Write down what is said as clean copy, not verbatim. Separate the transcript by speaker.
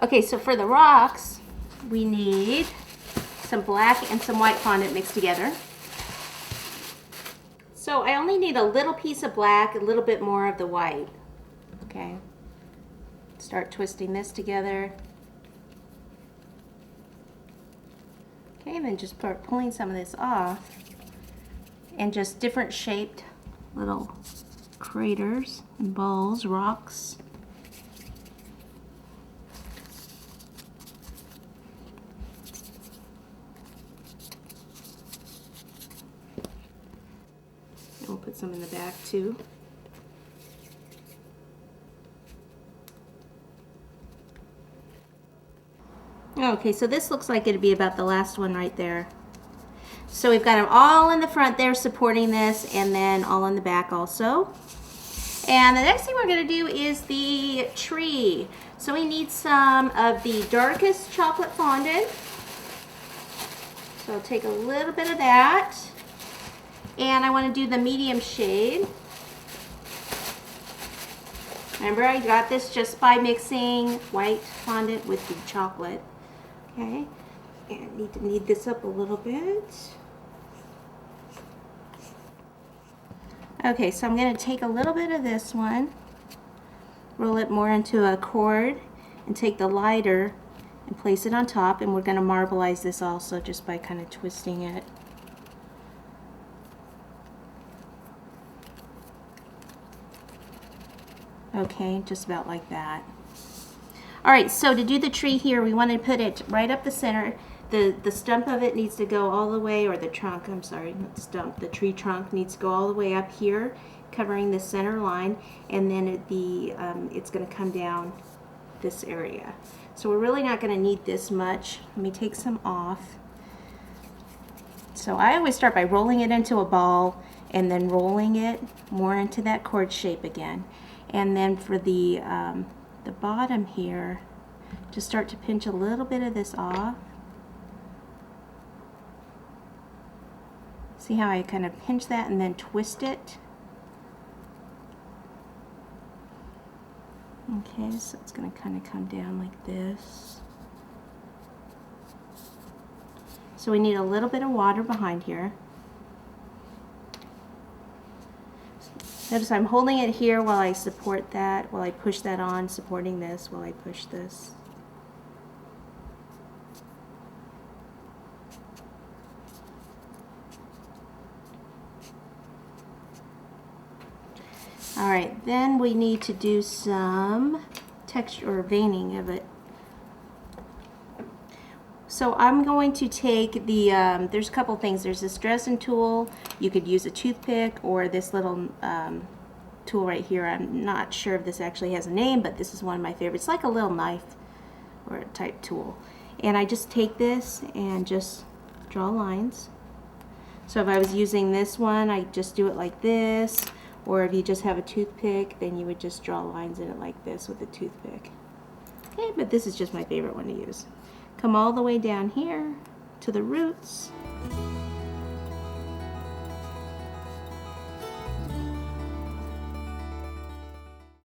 Speaker 1: Okay, so for the rocks, we need some black and some white fondant mixed together. So I only need a little piece of black, a little bit more of the white. Okay. Start twisting this together. Okay, and then just start pulling some of this off. And just different shaped little craters and balls, rocks. And we'll put some in the back too. Okay, so this looks like it'd be about the last one right there. So we've got them all in the front there supporting this, and then all in the back also. And the next thing we're going to do is the tree. So we need some of the darkest chocolate fondant. So I'll take a little bit of that. And I want to do the medium shade. Remember, I got this just by mixing white fondant with the chocolate. Okay, and need to knead this up a little bit. Okay, so I'm going to take a little bit of this one, roll it more into a cord, and take the lighter and place it on top, and we're going to marbleize this also just by kind of twisting it. Okay, just about like that. Alright, so to do the tree here, we want to put it right up the center. The stump of it needs to go all the way, or the trunk, I'm sorry, not the stump, the tree trunk needs to go all the way up here, covering the center line, and then it's going to come down this area. So we're really not going to need this much. Let me take some off. So I always start by rolling it into a ball, and then rolling it more into that cord shape again. And then for the bottom here, just start to pinch a little bit of this off. See how I kind of pinch that and then twist it? Okay, so it's going to kind of come down like this. So we need a little bit of water behind here. Notice I'm holding it here while I support that, while I push that on, supporting this while I push this. Alright, then we need to do some texture or veining of it. So I'm going to take the, there's a couple things. There's this Dresden tool. You could use a toothpick or this little tool right here. I'm not sure if this actually has a name, but this is one of my favorites. It's like a little knife or a type tool. And I just take this and just draw lines. So if I was using this one, I just do it like this. Or if you just have a toothpick, then you would just draw lines in it like this with a toothpick. Okay, but this is just my favorite one to use. Come all the way down here to the roots.